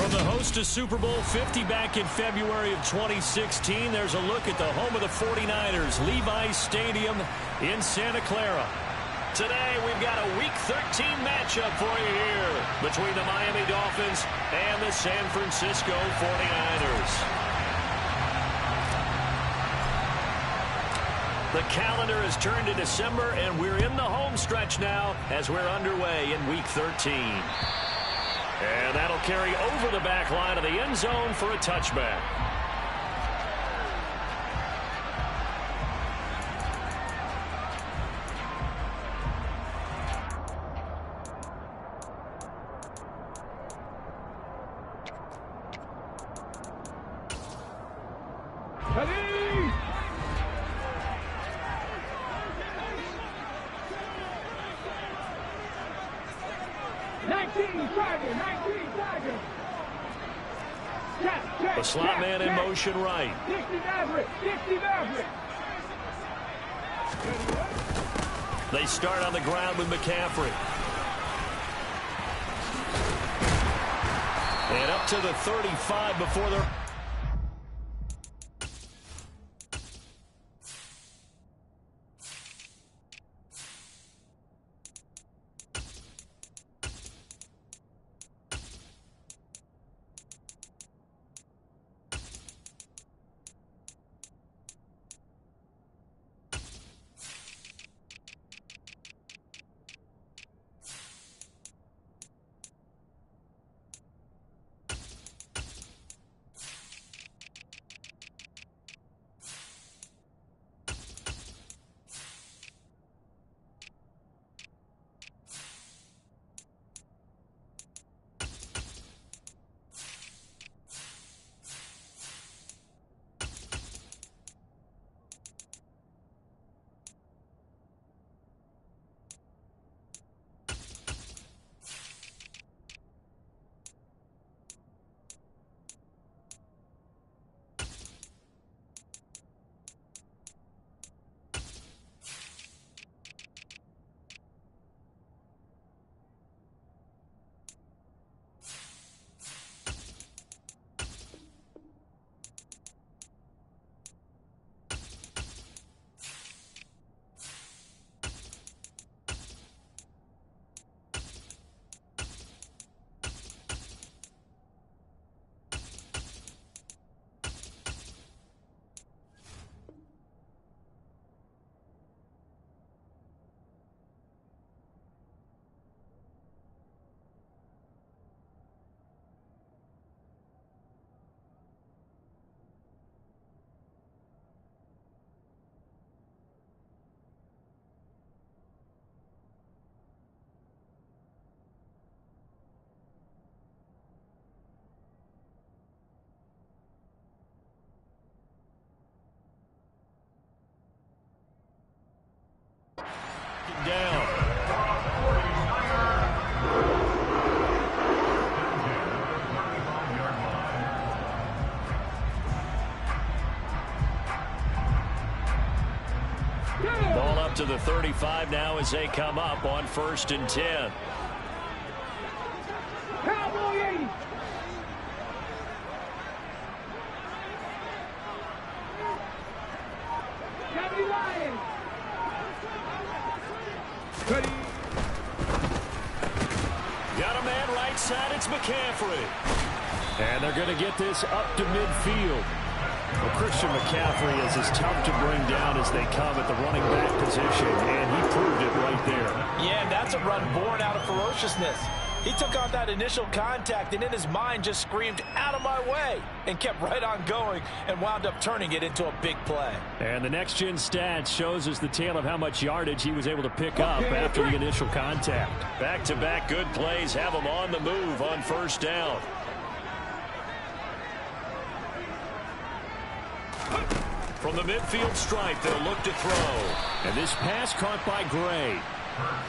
From the host to Super Bowl 50 back in February of 2016, there's a look at the home of the 49ers, Levi's Stadium in Santa Clara. Today, we've got a Week 13 matchup for you here between the Miami Dolphins and the San Francisco 49ers. The calendar has turned to December, and we're in the home stretch now as we're underway in Week 13. And that'll carry over the back line of the end zone for a touchback. The slot man in motion right. They start on the ground with McCaffrey. And up to the 35 before they're... down. Ball up to the 35 now as they come up on 1st and 10. Got a man right side, it's McCaffrey. And they're going to get this up to midfield. Well, Christian McCaffrey is as tough to bring down as they come at the running back position, and he proved it right there. Yeah, and that's a run born out of ferociousness. He took on that initial contact and in his mind just screamed, "Out of my way," and kept right on going and wound up turning it into a big play. And the next-gen stats shows us the tale of how much yardage he was able to pick up after the initial contact. Back-to-back good plays have him on the move on 1st down. From the midfield stripe, they'll look to throw. And this pass caught by Gray.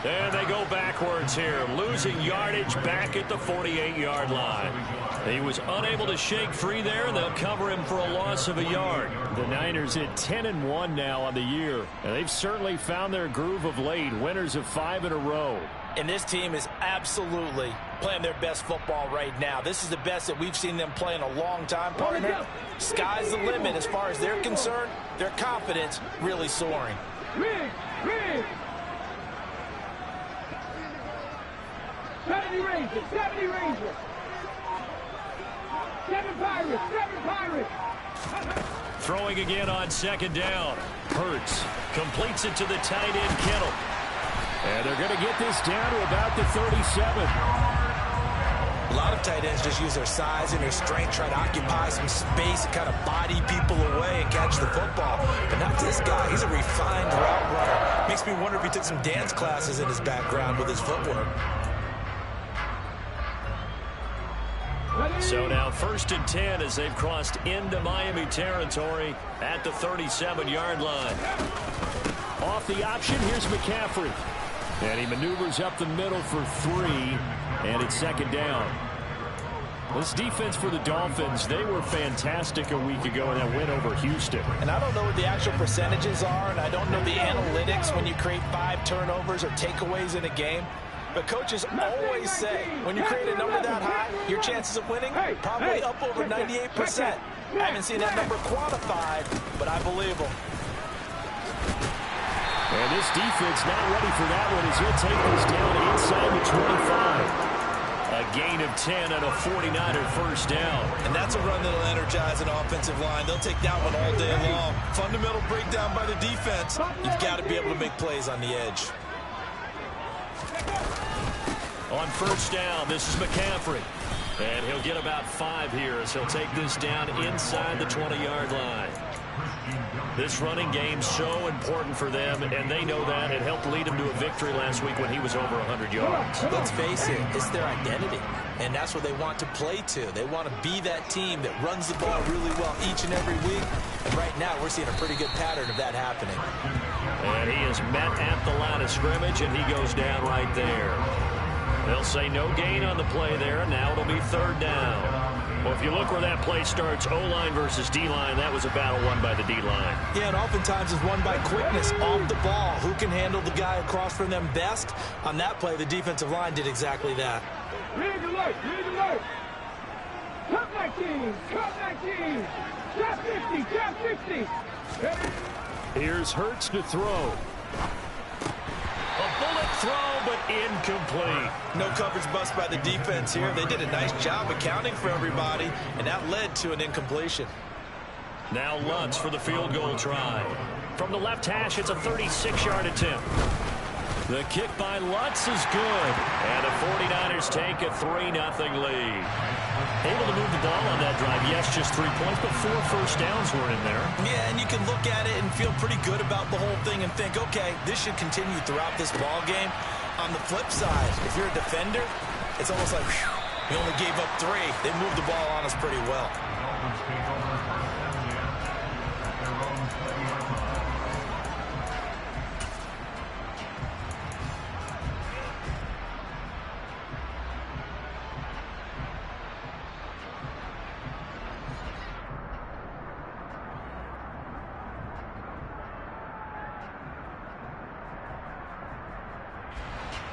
And they go backwards here, losing yardage back at the 48-yard line. He was unable to shake free there, and they'll cover him for a loss of a yard. The Niners at 10-1 now on the year, and they've certainly found their groove of late, winners of 5 in a row. And this team is absolutely playing their best football right now. This is the best that we've seen them play in a long time, partner. Sky's the limit as far as they're concerned. Their confidence really soaring. 70 Rangers, 70 Rangers. 7 Pirates, 7 Pirates. Throwing again on second down. Hurts completes it to the tight end, Kittle. And they're going to get this down to about the 37. A lot of tight ends just use their size and their strength, try to occupy some space and kind of body people away and catch the football. But not this guy. He's a refined route runner. Makes me wonder if he took some dance classes in his background with his footwork. So now 1st and 10 as they've crossed into Miami territory at the 37-yard line. Off the option, here's McCaffrey. And he maneuvers up the middle for 3, and it's second down. This defense for the Dolphins, they were fantastic a week ago in that win over Houston. And I don't know what the actual percentages are, and I don't know the analytics when you create 5 turnovers or takeaways in a game. But coaches always say, when you create a number that high, your chances of winning probably up over 98%. I haven't seen that number quantified, but I believe them. And this defense not ready for that one as he'll take this down inside the 25. A gain of 10 and a 49er first down. And that's a run that'll energize an offensive line. They'll take that one all day long. Fundamental breakdown by the defense. You've got to be able to make plays on the edge. On first down, this is McCaffrey. And he'll get about 5 here as he'll take this down inside the 20-yard line. This running game's so important for them, and they know that. It helped lead them to a victory last week when he was over 100 yards. Let's face it, it's their identity, and that's what they want to play to. They want to be that team that runs the ball really well each and every week, and right now we're seeing a pretty good pattern of that happening. And he is met at the line of scrimmage, and he goes down right there. They'll say no gain on the play there, and now it'll be 3rd down. Well, if you look where that play starts, O-line versus D-line, that was a battle won by the D-line. Yeah, and oftentimes it's won by quickness off the ball. Who can handle the guy across from them best? On that play, the defensive line did exactly that. Read alert, read alert. Cut 19, cut 19. Trap 50, trap 50. Here's Hurts to throw. A bullet throw, but incomplete. No coverage bust by the defense here. They did a nice job accounting for everybody, and that led to an incompletion. Now Lutz for the field goal try. From the left hash, it's a 36-yard attempt. The kick by Lutz is good. And the 49ers take a 3-0 lead. Able to move the ball on that drive. Yes, just 3 points, but 4 first downs were in there. Yeah, and you can look at it and feel pretty good about the whole thing and think, okay, this should continue throughout this ball game. On the flip side, if you're a defender, it's almost like, whew, we only gave up 3. They moved the ball on us pretty well.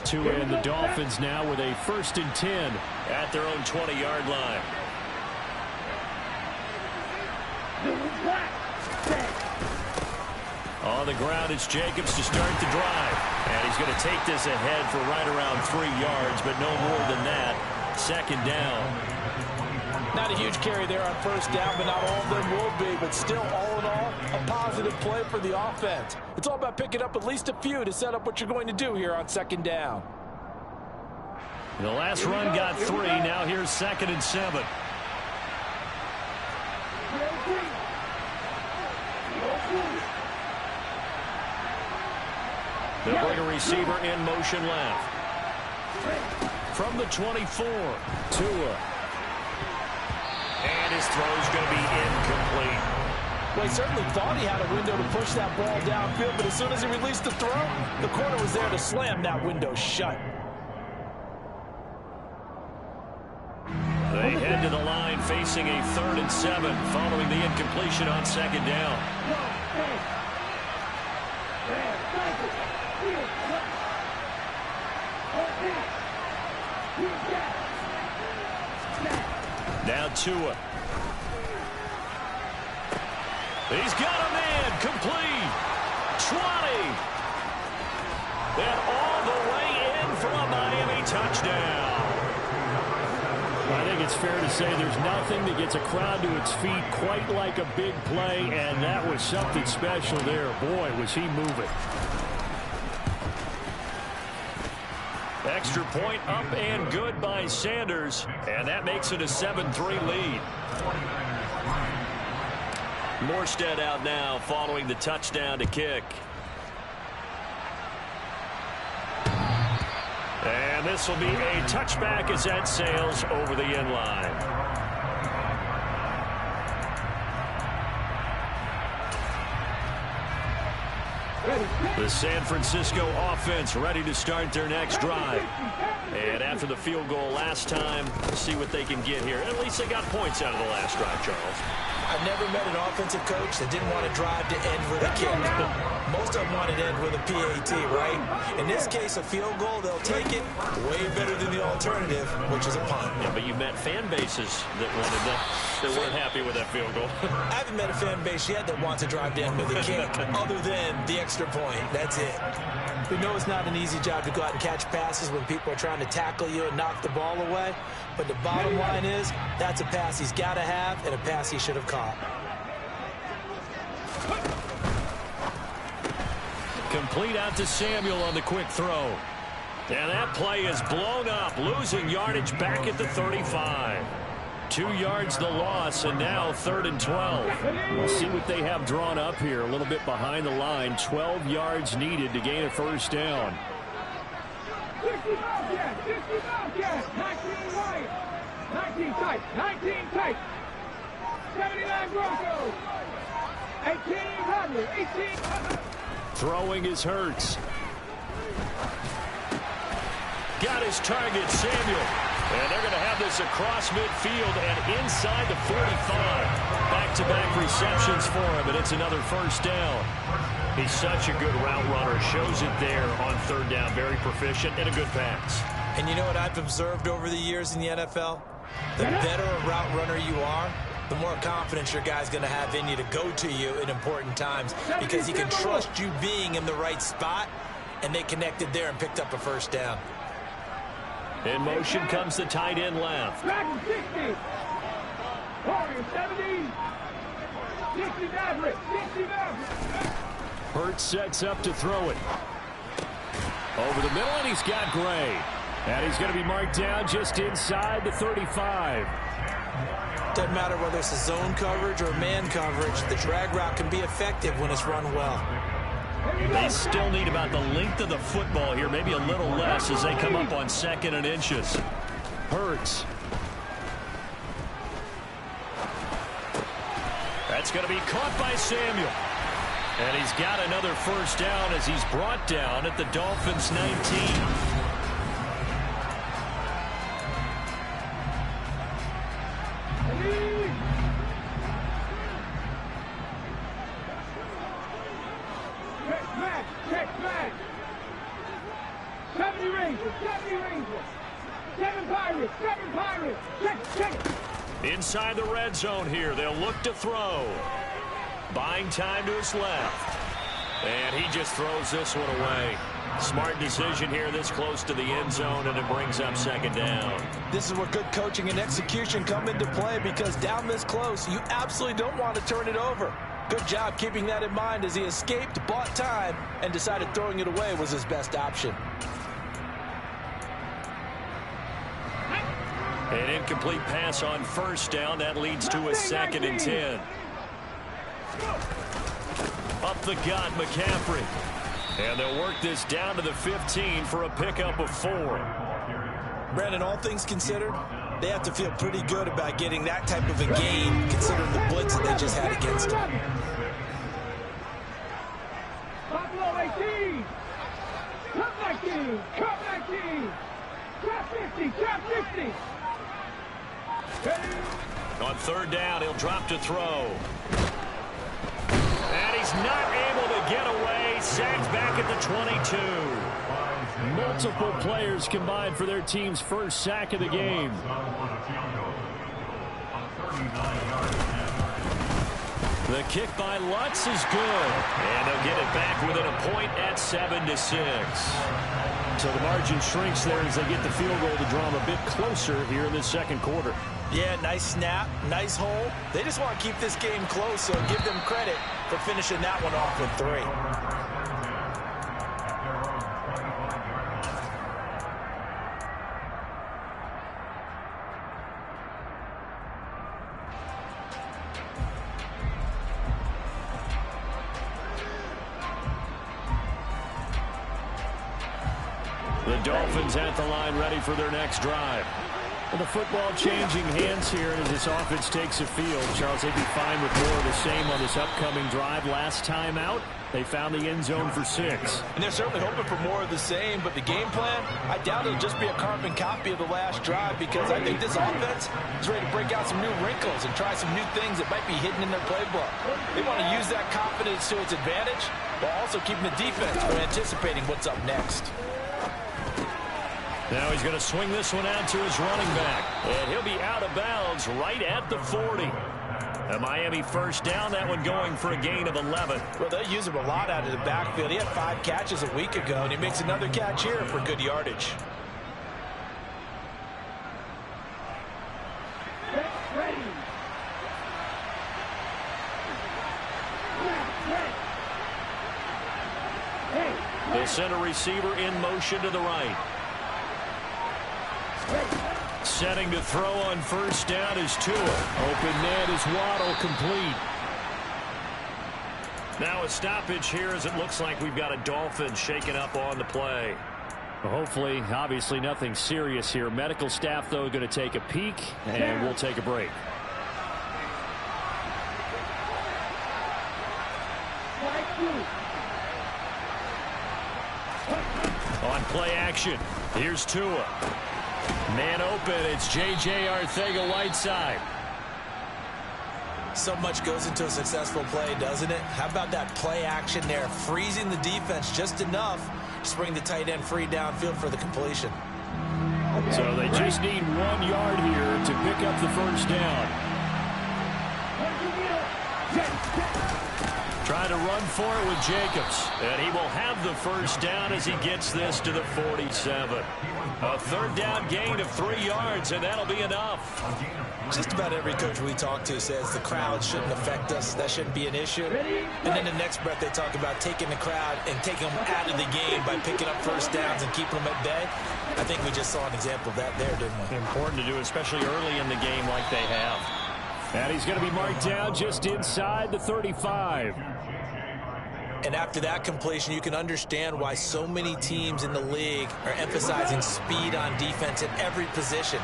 To end the Dolphins now with a 1st and 10 at their own 20-yard line. On the ground, it's Jacobs to start the drive. And he's going to take this ahead for right around 3 yards, but no more than that. 2nd down. Not a huge carry there on first down, but not all of them will be. But still, all in all, a positive play for the offense. It's all about picking up at least a few to set up what you're going to do here on 2nd down. The last run got 3. Now here's 2nd and 7. They'll bring a receiver in motion left. From the 24, Tua. And his throw's going to be incomplete. Well, he certainly thought he had a window to push that ball downfield, but as soon as he released the throw, the corner was there to slam that window shut. They head to the line facing a 3rd and 7 following the incompletion on 2nd down. Now Tua. He's got a man. Complete. 20. And all the way in for a Miami touchdown. I think it's fair to say there's nothing that gets a crowd to its feet quite like a big play, and that was something special there. Boy, was he moving. Extra point up and good by Sanders, and that makes it a 7-3 lead. Morstead out now following the touchdown to kick. And this will be a touchback as that sails over the end line. The San Francisco offense ready to start their next drive. And after the field goal last time, we'll see what they can get here. At least they got points out of the last drive, Charles. I've never met an offensive coach that didn't want to drive to end with a kick. Most of them wanted to end with a PAT, right? In this case, a field goal, they'll take it way better than the alternative, which is a punt. Yeah, but you met fan bases that wanted that weren't happy with that field goal. I haven't met a fan base yet that wants to drive to end with a kick, other than the extra point. That's it. We know it's not an easy job to go out and catch passes when people are trying to tackle you and knock the ball away. But the bottom line is, that's a pass he's got to have and a pass he should have caught. Complete out to Samuel on the quick throw. And that play is blown up, losing yardage back at the 35. 2 yards the loss, and now 3rd and 12. We'll see what they have drawn up here. A little bit behind the line. 12 yards needed to gain a first down. 60 Bobcats, 60 Bobcats, 19 right, 19 tight, 19 tight, 79 Broncos, 1800, 1800. Throwing is Hurts. Got his target, Samuel. And they're going to have this across midfield and inside the 45. Back-to-back receptions for him, and it's another first down. He's such a good route runner. Shows it there on 3rd down. Very proficient and a good pass. And you know what I've observed over the years in the NFL? The better a route runner you are, the more confidence your guy's going to have in you to go to you in important times, because he can trust you being in the right spot, and they connected there and picked up a first down. In motion comes the tight end left. 60, 70, 60 Maverick, 60 Maverick. Hurts sets up to throw it. Over the middle, and he's got Gray. And he's going to be marked down just inside the 35. Doesn't matter whether it's a zone coverage or man coverage, the drag route can be effective when it's run well. They still need about the length of the football here, maybe a little less as they come up on 2nd and inches. Hurts. That's going to be caught by Samuel. And he's got another first down as he's brought down at the Dolphins' 19. Check back. 70 Rangers, 70 Rangers. 7 Pirates, 7 Pirates. Check it. Inside the red zone here, they'll look to throw. Buying time to his left. And he just throws this one away. Smart decision here this close to the end zone, and it brings up 2nd down. This is where good coaching and execution come into play, because down this close, you absolutely don't want to turn it over. Good job keeping that in mind as he escaped, bought time, and decided throwing it away was his best option. An incomplete pass on first down. That leads to a 2nd and 10. Up the gut, McCaffrey. And they'll work this down to the 15 for a pickup of 4. Brandon, all things considered, they have to feel pretty good about getting that type of a gain, considering the blitz that they just had against them. Buffalo 18. Cup 19. Cup 19. Trap 50. Trap 50. On 3rd down, he'll drop to throw. And he's not able to get away. Sacked back at the 22. Multiple players combined for their team's first sack of the game. The kick by Lutz is good. And they'll get it back within a point at 7-6. So the margin shrinks there as they get the field goal to draw them a bit closer here in this second quarter. Yeah, nice snap, nice hole. They just want to keep this game close, so give them credit for finishing that one off with 3. The Dolphins at the line ready for their next drive. And the football changing hands here as this offense takes a field. Charles, they'd be fine with more of the same on this upcoming drive. Last time out, they found the end zone for 6. And they're certainly hoping for more of the same, but the game plan, I doubt it'll just be a carbon copy of the last drive, because I think this offense is ready to break out some new wrinkles and try some new things that might be hidden in their playbook. They want to use that confidence to its advantage while also keeping the defense from anticipating what's up next. Now he's going to swing this one out to his running back. And he'll be out of bounds right at the 40. A Miami first down, that one going for a gain of 11. Well, they'll use him a lot out of the backfield. He had 5 catches a week ago, and he makes another catch here for good yardage. Ready. The center receiver in motion to the right. Setting to throw on first down is Tua. Open man is Waddle, complete. Now a stoppage here as it looks like we've got a Dolphin shaken up on the play. Well, hopefully, obviously nothing serious here. Medical staff, though, going to take a peek, and we'll take a break. On play action, here's Tua. Man open, it's J.J. Arcega-Whiteside. So much goes into a successful play, doesn't it? How about that play action there, freezing the defense just enough to bring the tight end free downfield for the completion. So they just need 1 yard here to pick up the first down. Trying to run for it with Jacobs. And he will have the first down as he gets this to the 47. A third down gain of 3 yards, and that'll be enough. Just about every coach we talk to says the crowd shouldn't affect us. That shouldn't be an issue. And then the next breath they talk about taking the crowd and taking them out of the game by picking up first downs and keeping them at bay. I think we just saw an example of that there, didn't we? Important to do, especially early in the game like they have. And he's going to be marked down just inside the 35. And after that completion, you can understand why so many teams in the league are emphasizing speed on defense at every position.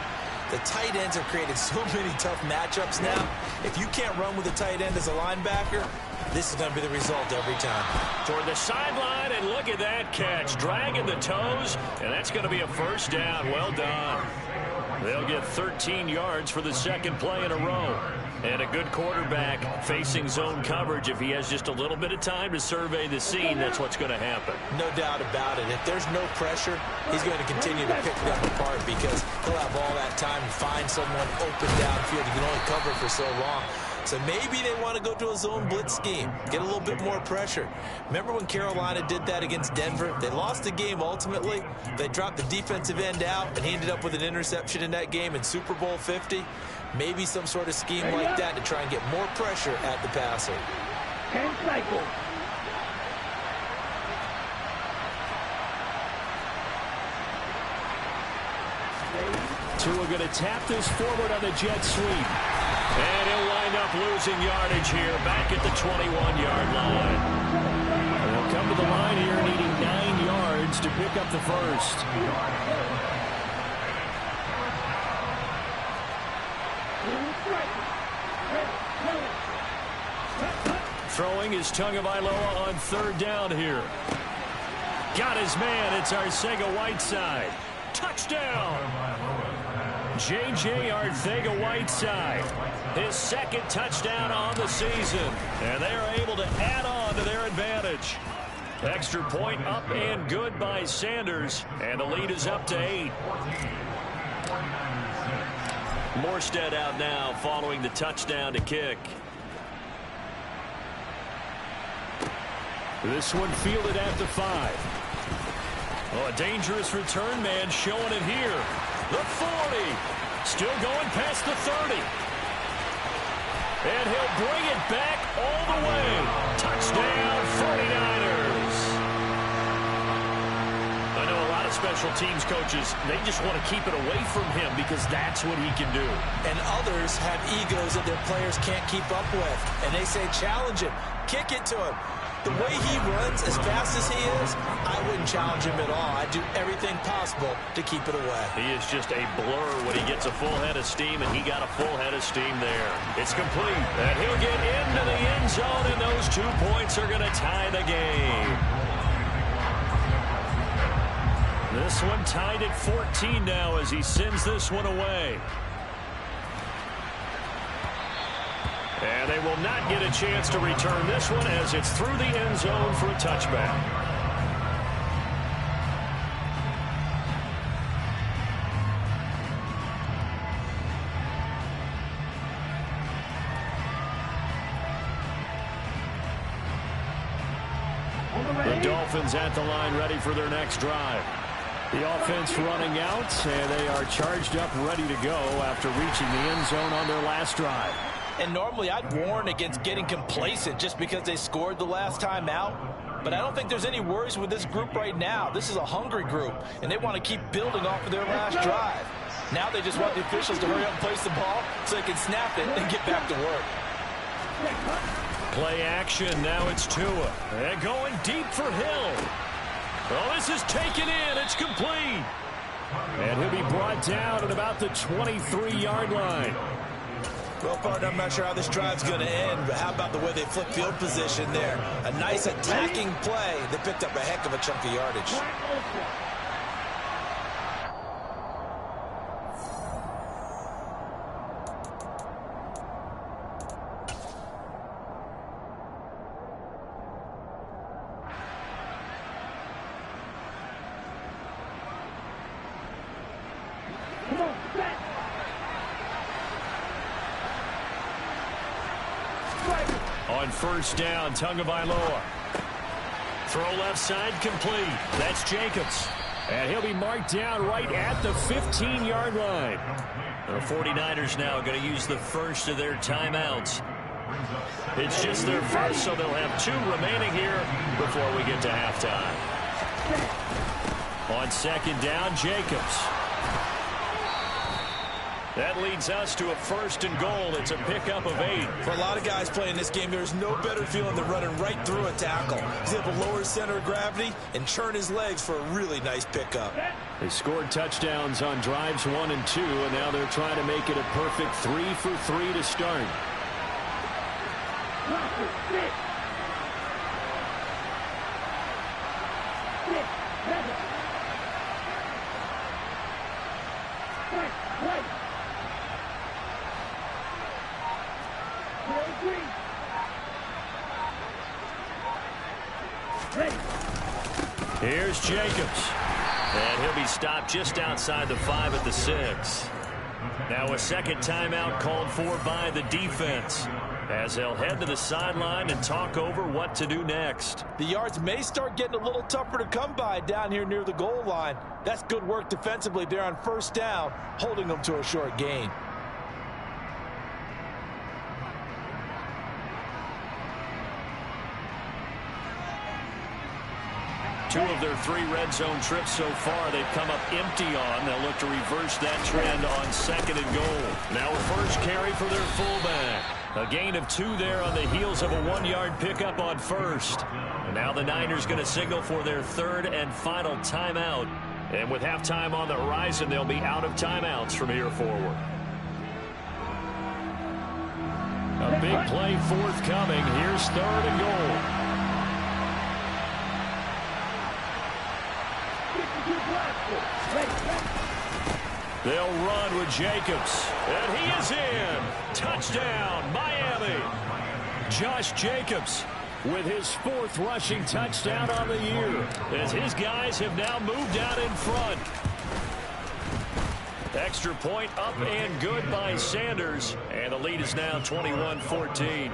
The tight ends have created so many tough matchups now. If you can't run with a tight end as a linebacker, this is going to be the result every time. Toward the sideline, and look at that catch. Dragging the toes, and that's going to be a first down. Well done. They'll get 13 yards for the second play in a row. And a good quarterback facing zone coverage. If he has just a little bit of time to survey the scene, that's what's going to happen. No doubt about it. If there's no pressure, he's going to continue to pick them apart because he'll have all that time to find someone open downfield. He can only cover for so long. So maybe they want to go to a zone blitz scheme, get a little bit more pressure. Remember when Carolina did that against Denver? They lost the game ultimately. They dropped the defensive end out, and he ended up with an interception in that game in Super Bowl 50. Maybe some sort of scheme like that to try and get more pressure at the passer. And cycle. Tua going to tap this forward on the jet sweep. And he'll wind up losing yardage here back at the 21-yard line. They'll come to the line here needing 9 yards to pick up the first. Throwing is Tagovailoa on third down here. Got his man. It's Arcega-Whiteside. Touchdown! J.J. Arcega-Whiteside. His second touchdown on the season. And they are able to add on to their advantage. Extra point up and good by Sanders. And the lead is up to 8. Morstead out now following the touchdown to kick. This one fielded at the 5. Oh, a dangerous return man showing it here. The 40. Still going past the 30. And he'll bring it back all the way. Touchdown, 49ers. I know a lot of special teams coaches, they just want to keep it away from him because that's what he can do. And others have egos that their players can't keep up with. And they say, challenge him. Kick it to him. The way he runs as fast as he is, I wouldn't challenge him at all. I'd do everything possible to keep it away. He is just a blur when he gets a full head of steam, and he got a full head of steam there. It's complete, and he'll get into the end zone, and those 2 points are going to tie the game. This one tied at 14 now as he sends this one away. And they will not get a chance to return this one as it's through the end zone for a touchback. The Dolphins at the line ready for their next drive. The offense running out, and they are charged up ready to go after reaching the end zone on their last drive. And normally I'd warn against getting complacent just because they scored the last time out. But I don't think there's any worries with this group right now. This is a hungry group, and they want to keep building off of their last drive. Now they just want the officials to hurry up and place the ball so they can snap it and get back to work. Play action. Now it's Tua. And going deep for Hill. Oh, this is taken in. It's complete. And he'll be brought down at about the 23-yard line. Well, partner, I'm not sure how this drive's going to end, but how about the way they flip field position there? A nice attacking play that picked up a heck of a chunk of yardage. On first down, Tagovailoa. Throw left side complete. That's Jacobs. And he'll be marked down right at the 15-yard line. The 49ers now going to use the first of their timeouts. It's just their first, so they'll have 2 remaining here before we get to halftime. On second down, Jacobs. That leads us to a first and goal. It's a pickup of 8. For a lot of guys playing this game, there's no better feeling than running right through a tackle. He's able to lower his center of gravity and churn his legs for a really nice pickup. They scored touchdowns on drives 1 and 2, and now they're trying to make it a perfect 3 for 3 to start. Here's Jacobs. And he'll be stopped just outside the 5 at the 6. Now a second timeout called for by the defense as they'll head to the sideline and talk over what to do next. The yards may start getting a little tougher to come by down here near the goal line. That's good work defensively there on first down, holding them to a short gain. Two of their 3 red zone trips so far they've come up empty on. They'll look to reverse that trend on second and goal. Now a first carry for their fullback. A gain of 2 there on the heels of a 1-yard pickup on first. And now the Niners going to signal for their 3rd and final timeout. And with halftime on the horizon, they'll be out of timeouts from here forward. A big play forthcoming. Here's 3rd and goal. They'll run with Jacobs. And he is in. Touchdown, Miami. Josh Jacobs with his 4th rushing touchdown on the year, as his guys have now moved out in front. Extra point up and good by Sanders, and the lead is now 21-14.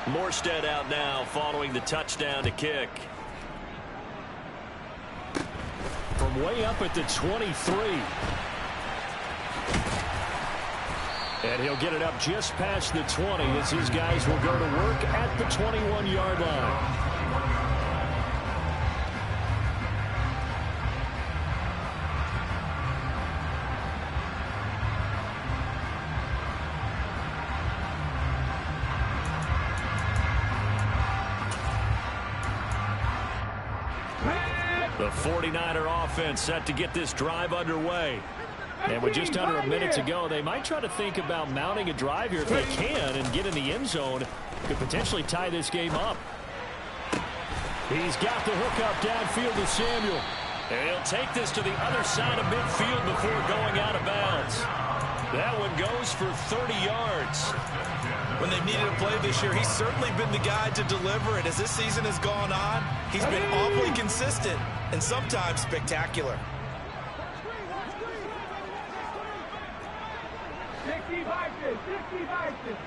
Morstead out now following the touchdown to kick. From way up at the 23. And he'll get it up just past the 20 as his guys will go to work at the 21-yard line. The 49er offense set to get this drive underway. And with just under a minute to go, they might try to think about mounting a drive here if they can and get in the end zone. Could potentially tie this game up. He's got the hook up downfield to Samuel. And he'll take this to the other side of midfield before going out of bounds. That one goes for 30 yards. When they've needed a play this year, he's certainly been the guy to deliver it. As this season has gone on, he's been awfully consistent and sometimes spectacular. 60 boxes, 60 boxes.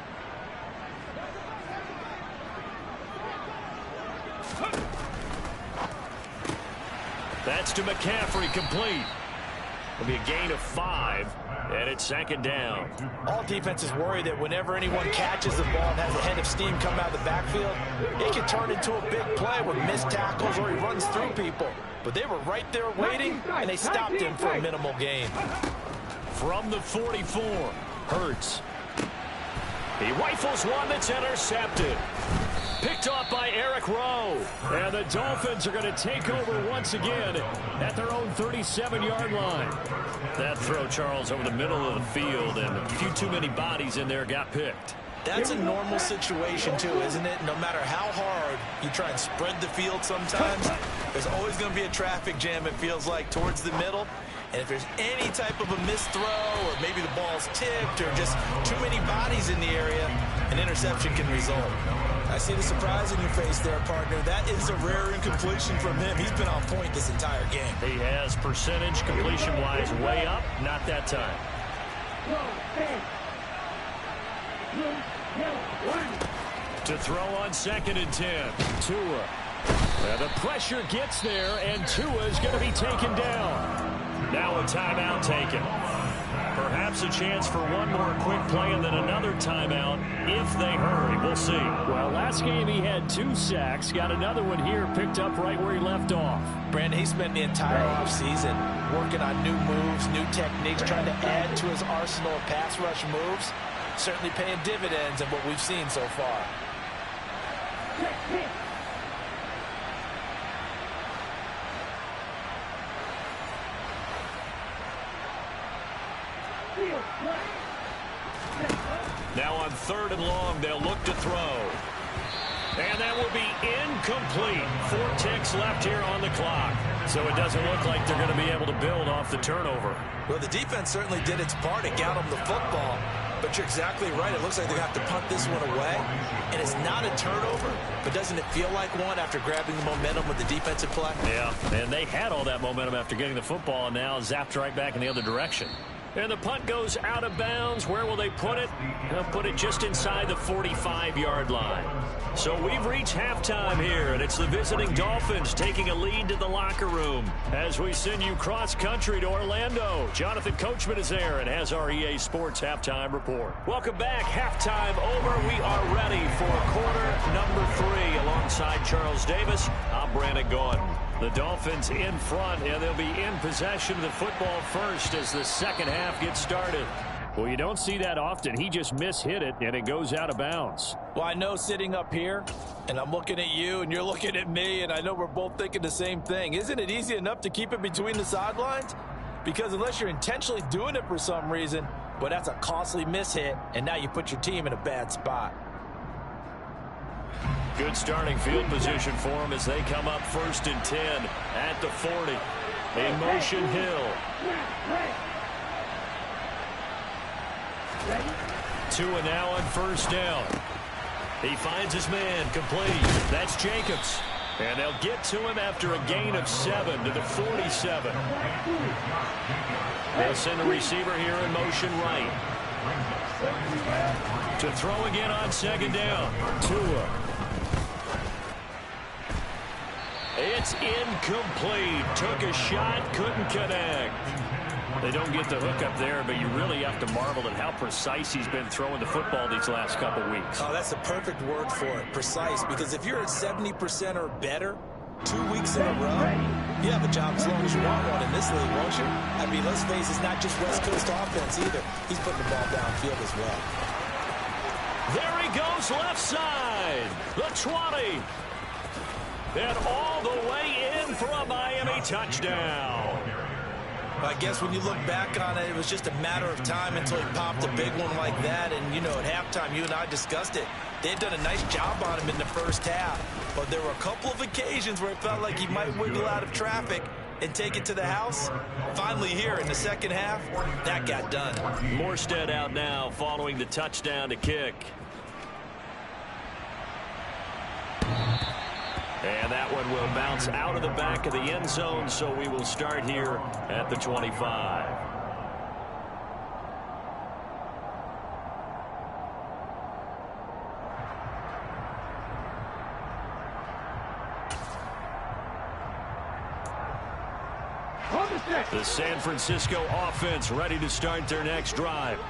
That's to McCaffrey, complete. It'll be a gain of 5, and it's 2nd down. All defenses worry that whenever anyone catches the ball and has a head of steam come out of the backfield, it can turn into a big play with missed tackles or he runs through people. But they were right there waiting, and they stopped him for a minimal gain. From the 44, Hurts. He rifles one that's intercepted. Picked off by Eric Rowe. And the Dolphins are going to take over once again at their own 37-yard line. That throw, Charles, over the middle of the field, and a few too many bodies in there got picked. That's a normal situation, too, isn't it? No matter how hard you try and spread the field sometimes, there's always going to be a traffic jam, it feels like, towards the middle. And if there's any type of a missed throw or maybe the ball's tipped or just too many bodies in the area, an interception can result. I see the surprise in your face there, partner. That is a rare incompletion from him. He's been on point this entire game. He has percentage completion-wise way up. Not that time. To throw on 2nd and 10. Tua. The pressure gets there, and Tua is going to be taken down. Now a timeout taken. Perhaps a chance for one more quick play and then another timeout if they hurry. We'll see. Well, last game he had 2 sacks. Got another one here picked up right where he left off. Brandon, he spent the entire offseason working on new moves, new techniques, trying to add to his arsenal of pass rush moves. Certainly paying dividends in what we've seen so far. Now on 3rd and long, they'll look to throw. And that will be incomplete. 4 ticks left here on the clock. So it doesn't look like they're going to be able to build off the turnover. Well, the defense certainly did its part to get them the football. But you're exactly right. It looks like they have to punt this one away. And it's not a turnover, but doesn't it feel like one after grabbing the momentum with the defensive play? Yeah, and they had all that momentum after getting the football and now zapped right back in the other direction. And the punt goes out of bounds. Where will they put it? They'll put it just inside the 45-yard line. So we've reached halftime here, and it's the visiting Dolphins taking a lead to the locker room as we send you cross-country to Orlando. Jonathan Coachman is there and has our EA Sports Halftime Report. Welcome back. Halftime over. We are ready for quarter number 3 alongside Charles Davis. I'm Brandon Gordon. The Dolphins in front, and they'll be in possession of the football first as the second half gets started. Well, you don't see that often. He just mishit it, and it goes out of bounds. Well, I know sitting up here, and I'm looking at you, and you're looking at me, and I know we're both thinking the same thing. Isn't it easy enough to keep it between the sidelines? Because unless you're intentionally doing it for some reason, well, that's a costly mishit, and now you put your team in a bad spot. Good starting field position for them as they come up 1st and 10 at the 40. In motion, Hill. Tua now on 1st down. He finds his man, complete. That's Jacobs. And they'll get to him after a gain of 7 to the 47. They'll send a receiver here in motion right. To throw again on 2nd down. Tua. It's incomplete. Took a shot, couldn't connect. They don't get the hook up there, but you really have to marvel at how precise he's been throwing the football these last couple weeks. Oh, that's the perfect word for it, precise, because if you're at 70% or better 2 weeks in a row, you have a job as long as you want one in this league, won't you? I mean, let's face it, it's not just West Coast offense either. He's putting the ball downfield as well. There he goes, left side. The 20. And all the way in for a Miami touchdown. I guess when you look back on it, it was just a matter of time until he popped a big one like that. And, you know, at halftime, you and I discussed it. They had done a nice job on him in the first half. But there were a couple of occasions where it felt like he might wiggle out of traffic and take it to the house. Finally here in the second half, that got done. Morstead out now following the touchdown to kick. And that one will bounce out of the back of the end zone, so we will start here at the 25. The San Francisco offense ready to start their next drive.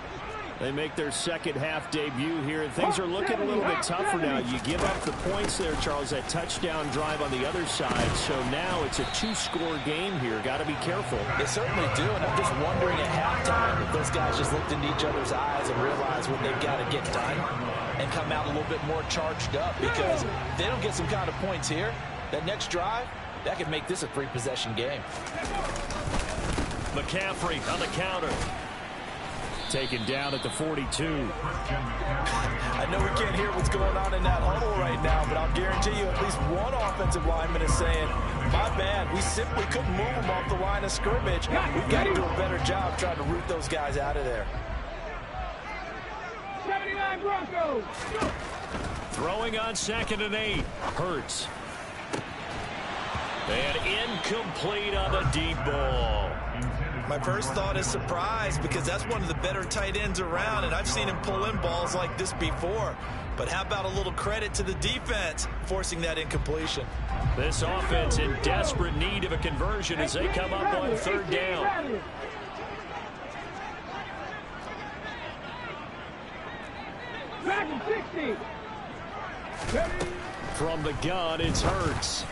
They make their second half debut here, and things are looking a little bit tougher now. You give up the points there, Charles, that touchdown drive on the other side. So now it's a 2-score game here. Got to be careful. They certainly do, and I'm just wondering at halftime if those guys just looked into each other's eyes and realized what they've got to get done and come out a little bit more charged up, because if they don't get some kind of points here, that next drive, that could make this a 3-possession game. McCaffrey on the counter. Taken down at the 42. I know we can't hear what's going on in that huddle right now, but I'll guarantee you at least one offensive lineman is saying, my bad, we simply couldn't move them off the line of scrimmage. We've got to do a better job trying to root those guys out of there. 79 Broncos. Throwing on 2nd and 8. Hurts. And incomplete on the deep ball. My first thought is surprise, because that's one of the better tight ends around, and I've seen him pull in balls like this before. But how about a little credit to the defense forcing that incompletion? This offense in desperate need of a conversion as they come up on 3rd down. From the gun, it's Hurts.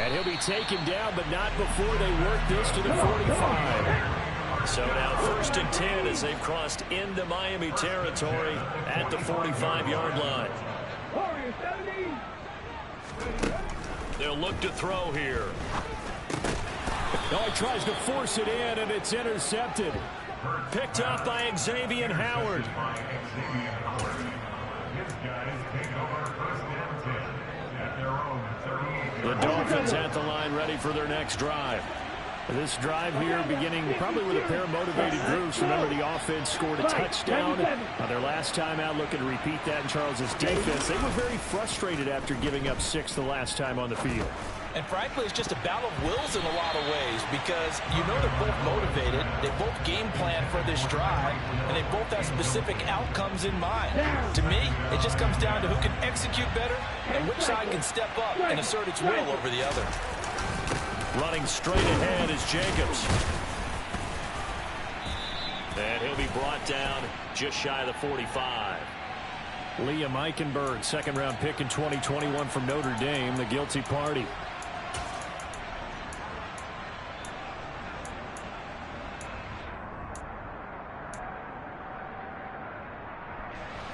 And he'll be taken down, but not before they work this to the 45. So now 1st and 10 as they've crossed into Miami territory at the 45-yard line. They'll look to throw here. Oh, he tries to force it in, and it's intercepted. Picked up by Xavier Howard. The Dolphins at the line ready for their next drive. This drive here beginning probably with a pair of motivated groups. Remember, the offense scored a touchdown their last time out, looking to repeat that in Charles's defense. They were very frustrated after giving up 6 the last time on the field. And frankly, it's just a battle of wills in a lot of ways, because you know they're both motivated, they both game plan for this drive, and they both have specific outcomes in mind. To me, it just comes down to who can execute better and which side can step up and assert its will over the other. Running straight ahead is Jacobs. And he'll be brought down just shy of the 45. Liam Eichenberg, 2nd-round pick in 2021 from Notre Dame, the guilty party.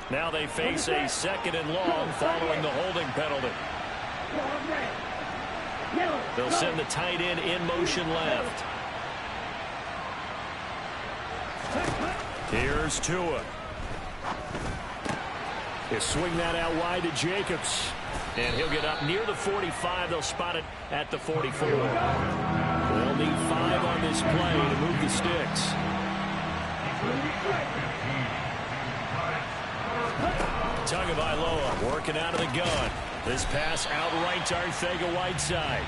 Now they face a 2nd and long following the holding penalty. They'll send the tight end in motion left. Here's Tua. He'll swing that out wide to Jacobs. And he'll get up near the 45. They'll spot it at the 44. They'll need 5 on this play to move the sticks. Tagovailoa working out of the gun. This pass outright to Arcega-Whiteside.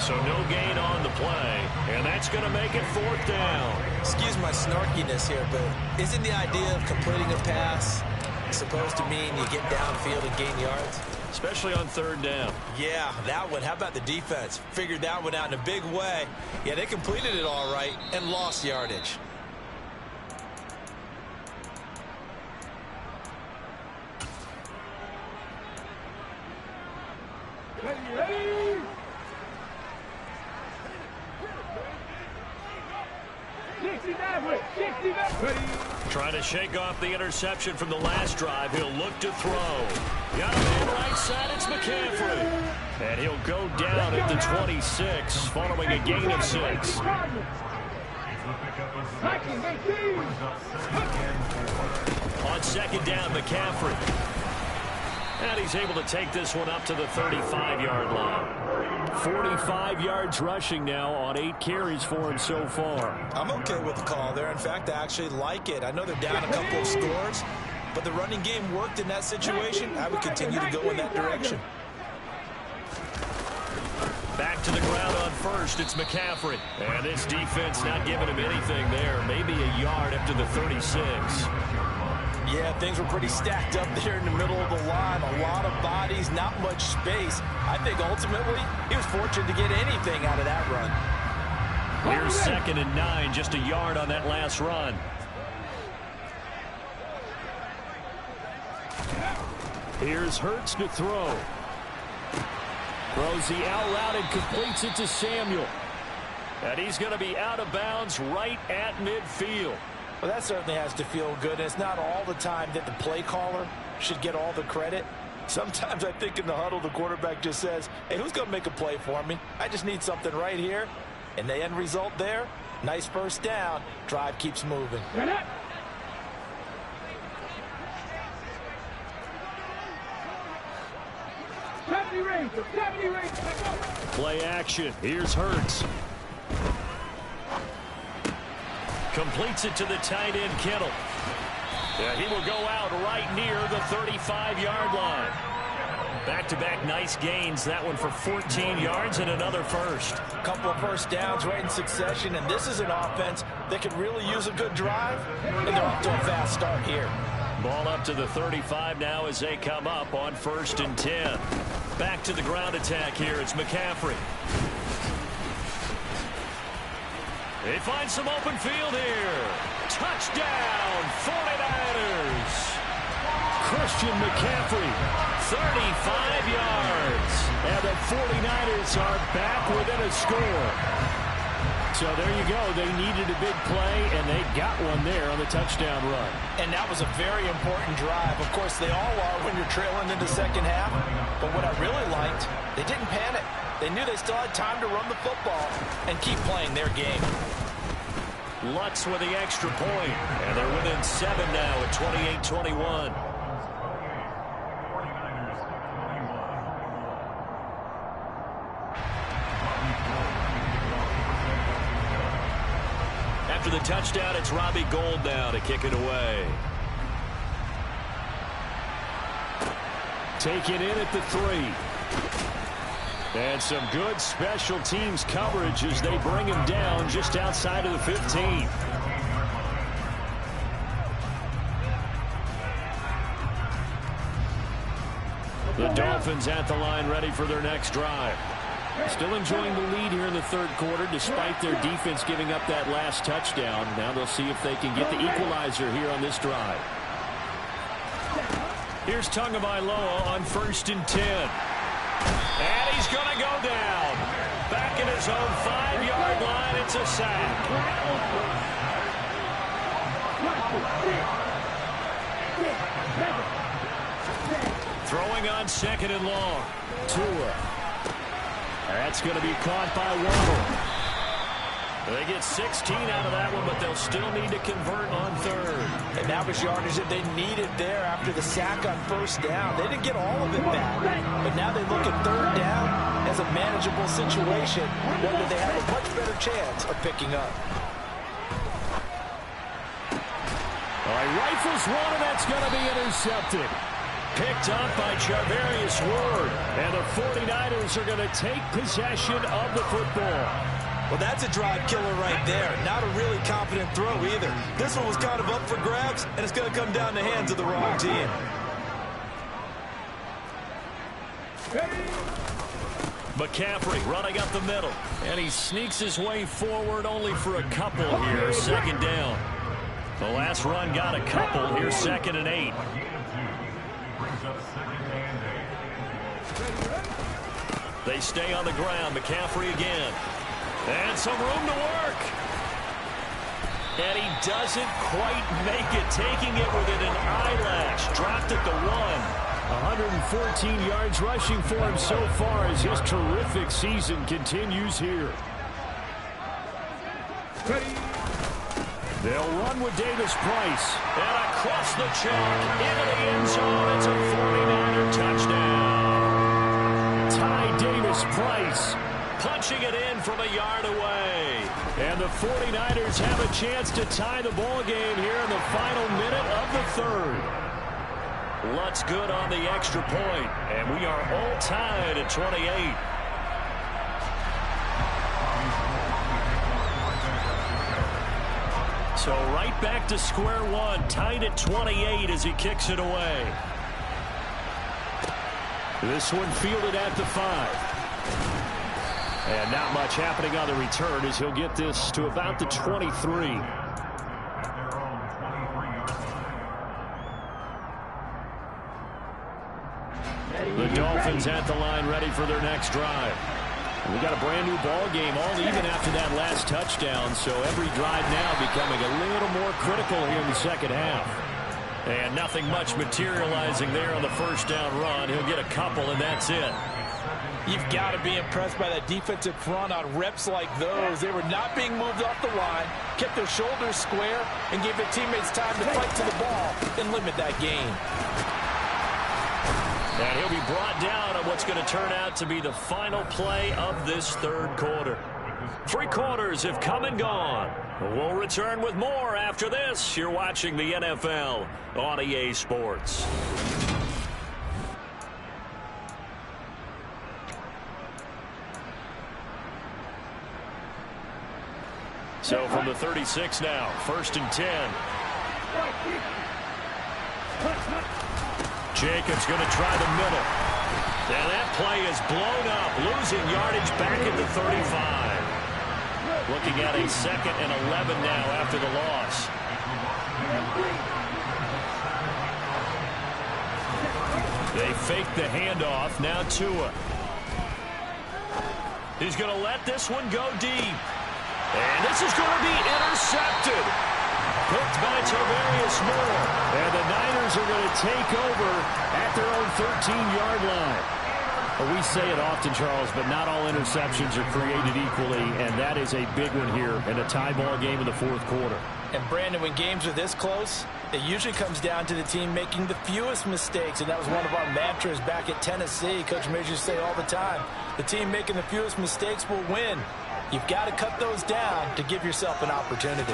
So no gain on the play, and that's going to make it 4th down. Excuse my snarkiness here, but isn't the idea of completing a pass supposed to mean you get downfield and gain yards? Especially on 3rd down. Yeah, that one. How about the defense? Figured that one out in a big way. Yeah, they completed it all right and lost yardage. Ready? Trying to shake off the interception from the last drive. He'll look to throw. Got a man right side. It's McCaffrey. And he'll go down at the 26 following a gain of 6. On 2nd down, McCaffrey. And he's able to take this one up to the 35-yard line. 45 yards rushing now on 8 carries for him so far. I'm okay with the call there. In fact, I actually like it. I know they're down a couple of scores, but the running game worked in that situation. I would continue to go in that direction. Back to the ground on 1st. It's McCaffrey. And this defense not giving him anything there. Maybe a yard up to the 36. Yeah, things were pretty stacked up there in the middle of the line. A lot of bodies, not much space. I think ultimately he was fortunate to get anything out of that run. Here's 2nd and 9, just a yard on that last run. Here's Hurts to throw. Throws the out route and completes it to Samuel. And he's going to be out of bounds right at midfield. Well, that certainly has to feel good. And it's not all the time that the play caller should get all the credit. Sometimes I think in the huddle, the quarterback just says, hey, who's going to make a play for me? I just need something right here. And the end result there, nice 1st down. Drive keeps moving. Play action. Here's Hurts. Completes it to the tight end, Kittle. Yeah, he will go out right near the 35-yard line. Back-to-back nice gains. That one for 14 yards and another 1st. A couple of 1st downs right in succession, and this is an offense that could really use a good drive, and they're off to a fast start here. Ball up to the 35 now as they come up on 1st and 10. Back to the ground attack here. It's McCaffrey. They find some open field here. Touchdown, 49ers. Christian McCaffrey, 35 yards. And the 49ers are back within a score. So there you go. They needed a big play, and they got one there on the touchdown run. And that was a very important drive. Of course, they all are when you're trailing in the 2nd half. But what I really liked, they didn't panic. They knew they still had time to run the football and keep playing their game. Lutz with the extra point, and they're within 7 now at 28-21. After the touchdown, it's Robbie Gould now to kick it away. Taken in at the 3. And some good special teams coverage as they bring him down just outside of the 15. The Dolphins at the line ready for their next drive. Still enjoying the lead here in the 3rd quarter despite their defense giving up that last touchdown. Now they'll see if they can get the equalizer here on this drive. Here's Tagovailoa on 1st and 10. And he's going to go down. Back in his own 5-yard line. It's a sack. Throwing on 2nd and long. Tua. That's going to be caught by Waddle. They get 16 out of that one, but they'll still need to convert on third. And that was yardage that they needed there after the sack on first down. They didn't get all of it back, but now they look at third down as a manageable situation, one that they have a much better chance of picking up. All right, rifles one, and that's going to be intercepted. Picked up by Charvarius Ward, and the 49ers are going to take possession of the football. Well, that's a drive killer right there. Not a really confident throw either. This one was kind of up for grabs, and it's going to come down the hands of the wrong team. McCaffrey running up the middle, and he sneaks his way forward only for a couple here, second down. The last run got a couple. Here's 2nd and 8. They stay on the ground. McCaffrey again. And some room to work. And he doesn't quite make it, taking it within an eyelash. Dropped at the 1. 114 yards rushing for him so far as his terrific season continues here. They'll run with Davis Price. And across the chalk into the end zone. It's a 49er touchdown. Ty Davis Price punching it in from a yard away. And the 49ers have a chance to tie the ball game here in the final minute of the third. Lutz good on the extra point. And we are all tied at 28. So right back to square one, tied at 28 as he kicks it away. This one fielded at the 5. And not much happening on the return as he'll get this to about the 23. The Dolphins at the line ready for their next drive. We got a brand new ball game, all even after that last touchdown, so every drive now becoming a little more critical here in the second half. And nothing much materializing there on the first down run. He'll get a couple, and that's it. You've got to be impressed by that defensive front on reps like those. They were not being moved off the line, kept their shoulders square, and gave their teammates time to fight to the ball and limit that gain. And he'll be brought down on what's going to turn out to be the final play of this third quarter. 3 quarters have come and gone. We'll return with more after this. You're watching the NFL on EA Sports. So from the 36 now, 1st and 10. Jacobs going to try the middle. And that play is blown up, losing yardage back at the 35. Looking at a 2nd and 11 now after the loss. They fake the handoff. Now Tua. He's going to let this one go deep. And this is going to be intercepted. Picked by Charvarius Moore. And the Niners are going to take over at their own 13-yard line. Well, we say it often, Charles, but not all interceptions are created equally, and that is a big one here in a tie ball game in the 4th quarter. And, Brandon, when games are this close, it usually comes down to the team making the fewest mistakes, and that was one of our mantras back at Tennessee. Coach Majors used to say all the time, the team making the fewest mistakes will win. You've got to cut those down to give yourself an opportunity.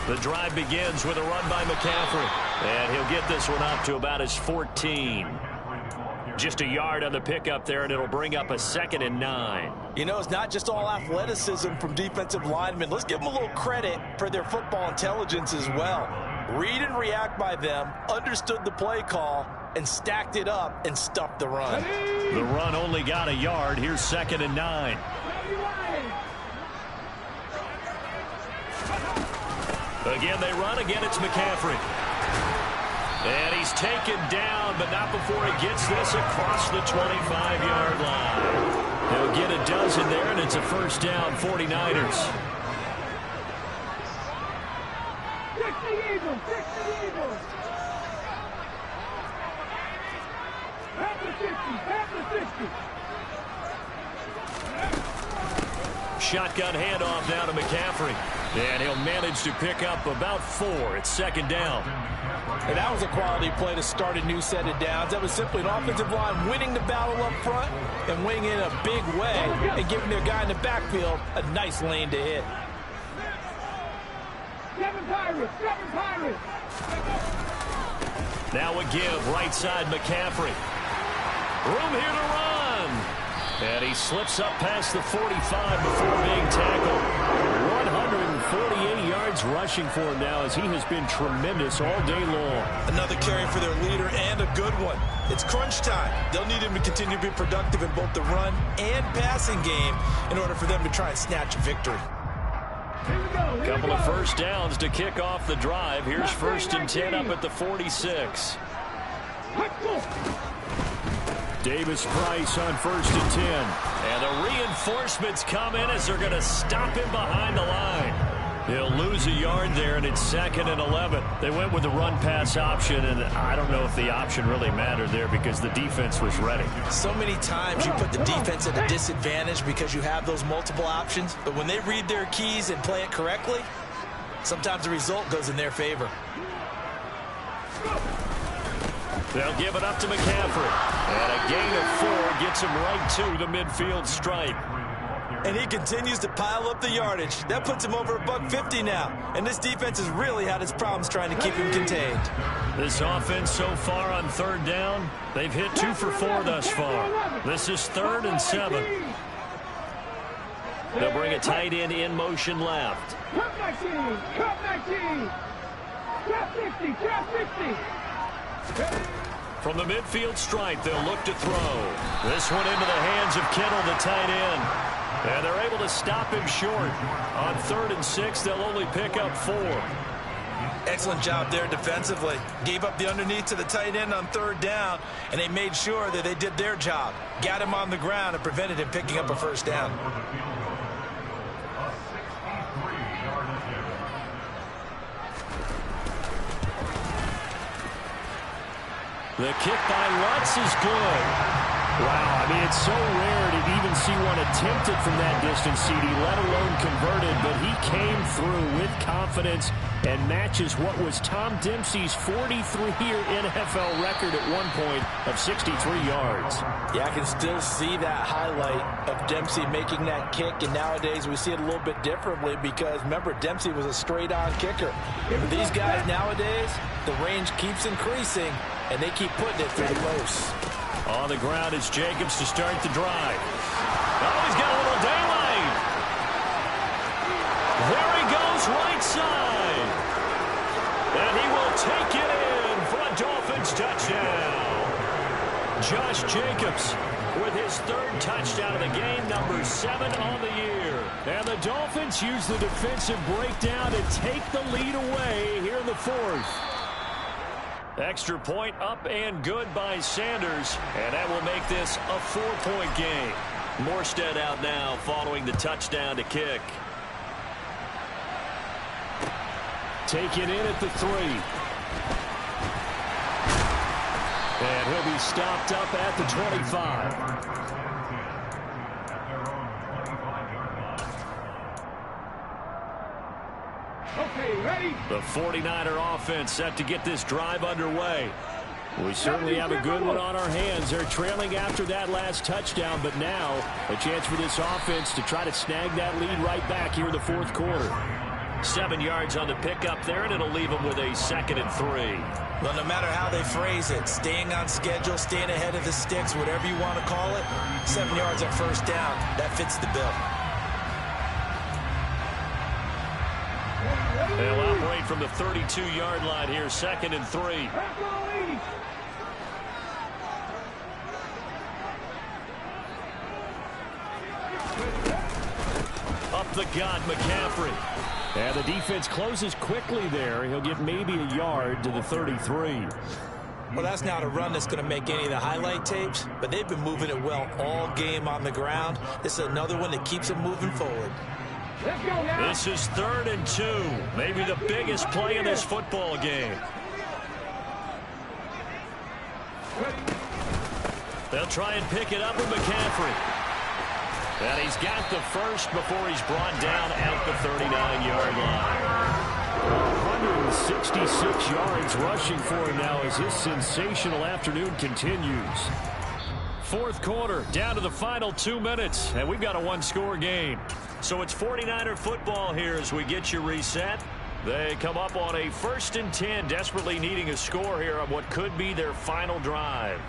The drive begins with a run by McCaffrey. And he'll get this one up to about his 14. Just a yard on the pickup there, and it'll bring up a 2nd and 9. You know, it's not just all athleticism from defensive linemen. Let's give them a little credit for their football intelligence as well. Read and react by them, understood the play call, and stacked it up and stuffed the run. The run only got a yard. Here's 2nd and 9. Again, they run. Again, it's McCaffrey. And he's taken down, but not before he gets this across the 25-yard line. He'll get a dozen there, and it's a first down, 49ers. Fix the Eagles! Fix the Eagles! Half the 50! Half the 50! shotgun handoff now to McCaffrey. And he'll manage to pick up about 4. It's second down. And that was a quality play to start a new set of downs. That was simply an offensive line winning the battle up front and winning in a big way and giving their guy in the backfield a nice lane to hit. 7 Pirates, 7 Pirates. Now a give, right side McCaffrey. Room here to run. And he slips up past the 45 before being tackled. 148 yards rushing for him now as he has been tremendous all day long. Another carry for their leader and a good one. It's crunch time. They'll need him to continue to be productive in both the run and passing game in order for them to try and snatch a victory. Couple of first downs to kick off the drive. Here's 1st and 10 up at the 46. Davis Price on 1st and 10. And the reinforcements come in as they're going to stop him behind the line. He'll lose a yard there, and it's 2nd and 11. They went with the run-pass option, and I don't know if the option really mattered there because the defense was ready. So many times you put the defense at a disadvantage because you have those multiple options, but when they read their keys and play it correctly, sometimes the result goes in their favor. They'll give it up to McCaffrey. And a gain of 4 gets him right to the midfield stripe. And he continues to pile up the yardage. That puts him over $150 now. And this defense has really had its problems trying to keep him contained. This offense so far on 3rd down, they've hit 2 for 4 thus far. This is 3rd and 7. They'll bring a tight end in motion left. Cut 19, cut 19. Trap 50, trap 50. From the midfield stripe, they'll look to throw. This one into the hands of Kittle, the tight end. And they're able to stop him short. On 3rd and 6, they'll only pick up 4. Excellent job there defensively. Gave up the underneath to the tight end on 3rd down, and they made sure that they did their job. Got him on the ground and prevented him picking up a 1st down. The kick by Lutz is good. Wow, I mean, it's so rare to even see one attempted from that distance, CD, let alone converted, but he came through with confidence and matches what was Tom Dempsey's 43-year NFL record at one point of 63 yards. Yeah, I can still see that highlight of Dempsey making that kick, and nowadays we see it a little bit differently because, remember, Dempsey was a straight-on kicker. For these guys nowadays, the range keeps increasing, and they keep putting it through the posts. On the ground is Jacobs to start the drive. Oh, he's got a little daylight. There he goes, right side. And he will take it in for a Dolphins touchdown. Josh Jacobs with his 3rd touchdown of the game, number 7 on the year. And the Dolphins use the defensive breakdown to take the lead away here in the 4th. Extra point up and good by Sanders, and that will make this a 4-point game. Morstead out now following the touchdown to kick. Take it in at the 3. And he'll be stopped up at the 25. Okay, ready? The 49er offense set to get this drive underway. We certainly have a good one on our hands. They're trailing after that last touchdown, but now a chance for this offense to try to snag that lead right back here in the 4th quarter. 7 yards on the pickup there, and it'll leave them with a 2nd and 3. Well, no matter how they phrase it, staying on schedule, staying ahead of the sticks, whatever you want to call it, 7 yards on 1st down, that fits the bill. They'll operate from the 32-yard line here, 2nd and 3. Up the gut, McCaffrey. And the defense closes quickly there. He'll get maybe a yard to the 33. Well, that's not a run that's going to make any of the highlight tapes, but they've been moving it well all game on the ground. This is another one that keeps them moving forward. This is 3rd and 2. Maybe the biggest play in this football game. They'll try and pick it up with McCaffrey. And he's got the first before he's brought down at the 39-yard line. 166 yards rushing for him now as this sensational afternoon continues. Fourth quarter, down to the final 2 minutes, and we've got a one-score game. So it's 49er football here as we get you reset. They come up on a 1st and 10, desperately needing a score here on what could be their final drive.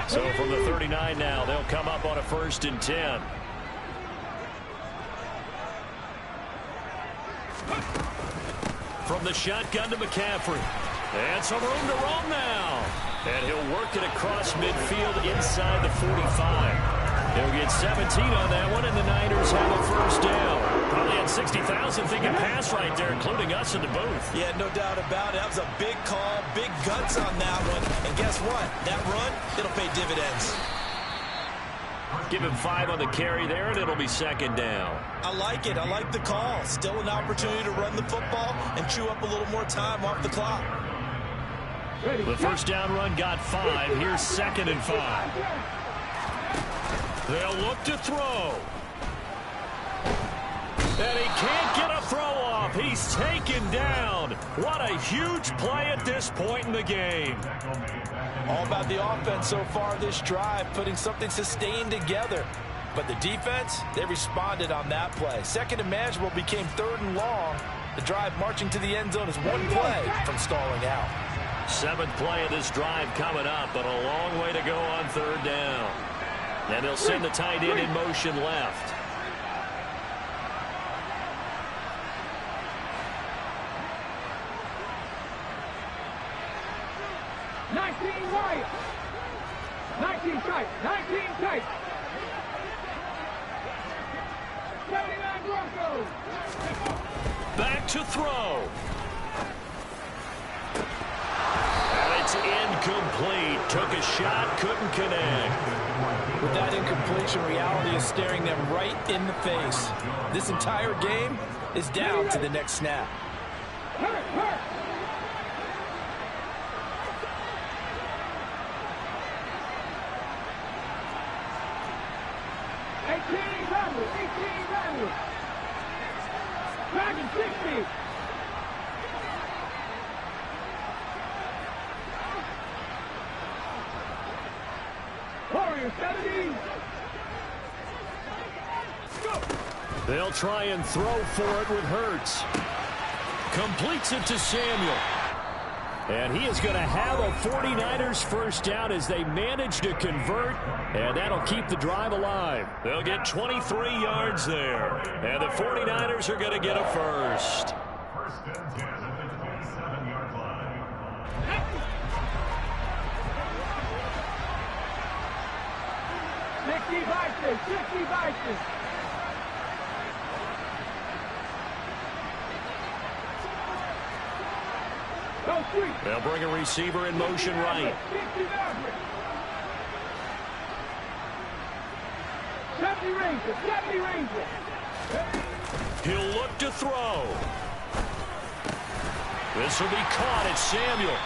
So from the 39 now, they'll come up on a 1st and 10. From the shotgun to McCaffrey. And some room to roam now. And he'll work it across midfield inside the 45. He'll get 17 on that one, and the Niners have a first down. Probably had 60,000 thinking pass right there, including us in the booth. Yeah, no doubt about it. That was a big call, big guts on that one. And guess what? That run, it'll pay dividends. Give him 5 on the carry there, and it'll be 2nd down. I like it. I like the call. Still an opportunity to run the football and chew up a little more time off the clock. The first down run got 5. Here's 2nd and 5. They'll look to throw. And he can't get a throw off. He's taken down. What a huge play at this point in the game. All about the offense so far this drive, putting something sustained together. But the defense, they responded on that play. 2nd and manageable became 3rd and long. The drive marching to the end zone is one play from stalling out. 7th play of this drive coming up, but a long way to go on 3rd down. And they'll send the tight end in motion left. Right. 19 tight. 19 tight. 79 Broncos. Back to throw. And it's incomplete. Took a shot, couldn't connect. With that incompletion, reality is staring them right in the face. This entire game is down to the next snap. Hurt. 18 Reboot. Back in 60. Warrior 70. Go. They'll try and throw for it with Hurts. Completes it to Samuel. And he is going to have a 49ers first down as they manage to convert, and that'll keep the drive alive. They'll get 23 yards there, and the 49ers are going to get a first. First and 10 at the 27-yard line. 60 Vikings. They'll bring a receiver in motion right. He'll look to throw. This will be caught at Samuel.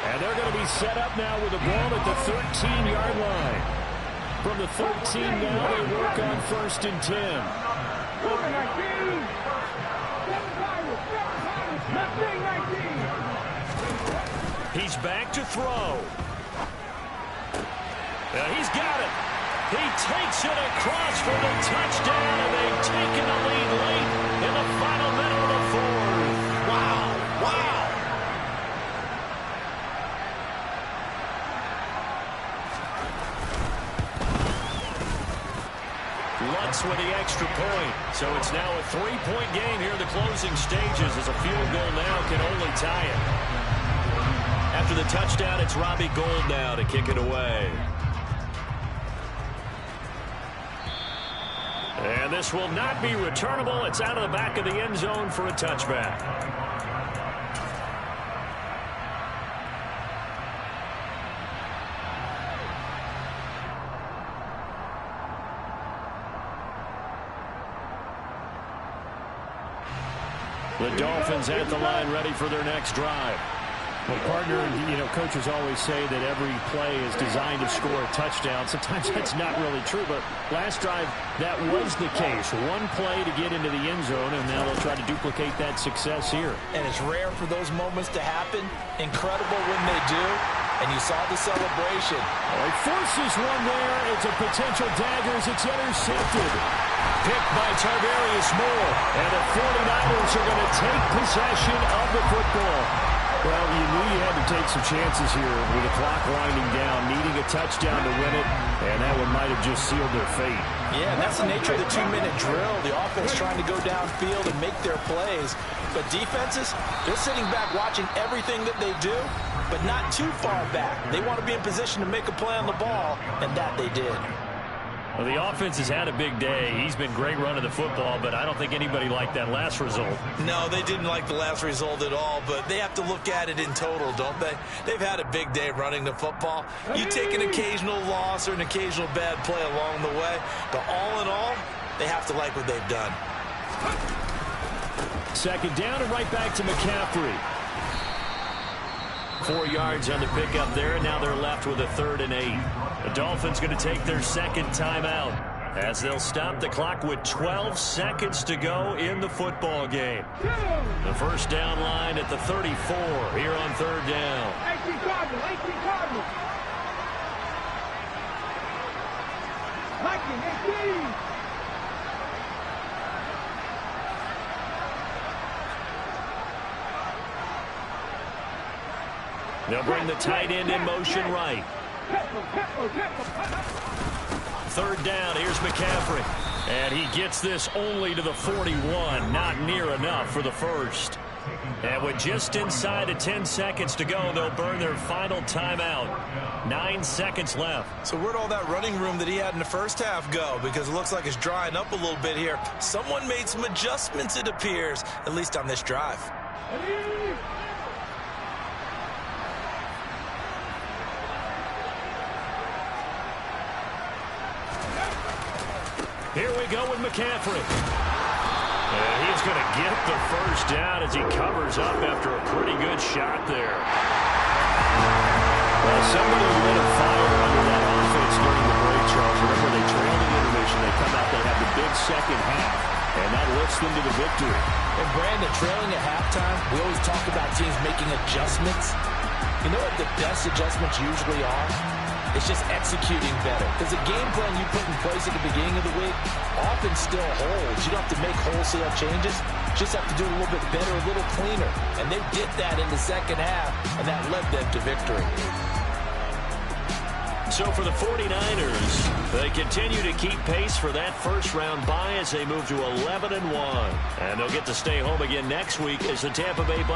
And they're going to be set up now with the ball at the 13-yard line. From the 13 now, they work on 1st and 10. He's back to throw. He's got it. He takes it across for the touchdown, and they've taken a lead late in the final minute of the fourth. Wow. Lutz with the extra point. So it's now a 3-point game here in the closing stages as a field goal now can only tie it. After the touchdown, it's Robbie Gould now to kick it away. And this will not be returnable. It's out of the back of the end zone for a touchback. The Dolphins at the line ready for their next drive. Well, partner, coaches always say that every play is designed to score a touchdown. Sometimes that's not really true, but last drive, that was the case. One play to get into the end zone, and now they'll try to duplicate that success here. And it's rare for those moments to happen. Incredible when they do. And you saw the celebration. Oh, he forces one there. It's a potential dagger as it's intercepted. Picked by Tarvarius Moore. And the 49ers are going to take possession of the football. Well, you knew you had to take some chances here with the clock winding down, needing a touchdown to win it, and that one might have just sealed their fate. Yeah, and that's the nature of the 2-minute drill. The offense trying to go downfield and make their plays. But defenses, they're sitting back watching everything that they do, but not too far back. They want to be in position to make a play on the ball, and that they did. Well, the offense has had a big day. He's been great running the football, but I don't think anybody liked that last result. No, they didn't like the last result at all, but they have to look at it in total, don't they? They've had a big day running the football. You take an occasional loss or an occasional bad play along the way, but all in all, they have to like what they've done. Second down and right back to McCaffrey. 4 yards on the pickup there, and now they're left with a 3rd and 8. The Dolphins going to take their second timeout as they'll stop the clock with 12 seconds to go in the football game. The first down line at the 34 here on 3rd down. 18 Cardinals. Liking 18. They'll bring the tight end in motion right. 3rd down, here's McCaffrey. And he gets this only to the 41, not near enough for the first. And with just inside of 10 seconds to go, they'll burn their final timeout. 9 seconds left. So where'd all that running room that he had in the first half go? Because it looks like it's drying up a little bit here. Someone made some adjustments, it appears, at least on this drive. Here we go with McCaffrey. And he's going to get the first down as he covers up after a pretty good shot there. Well, somebody lit a fire under that offense during the break, Charles. Remember, they trailed in intermission. They come out, they have the big second half, and that lifts them to the victory. And Brandon, trailing at halftime, we always talk about teams making adjustments. You know what the best adjustments usually are? It's just executing better. Because the game plan you put in place at the beginning of the week often still holds. You don't have to make wholesale changes. You just have to do it a little bit better, a little cleaner. And they did that in the second half, and that led them to victory. So for the 49ers, they continue to keep pace for that first-round bye as they move to 11-1. And they'll get to stay home again next week as the Tampa Bay Buccaneers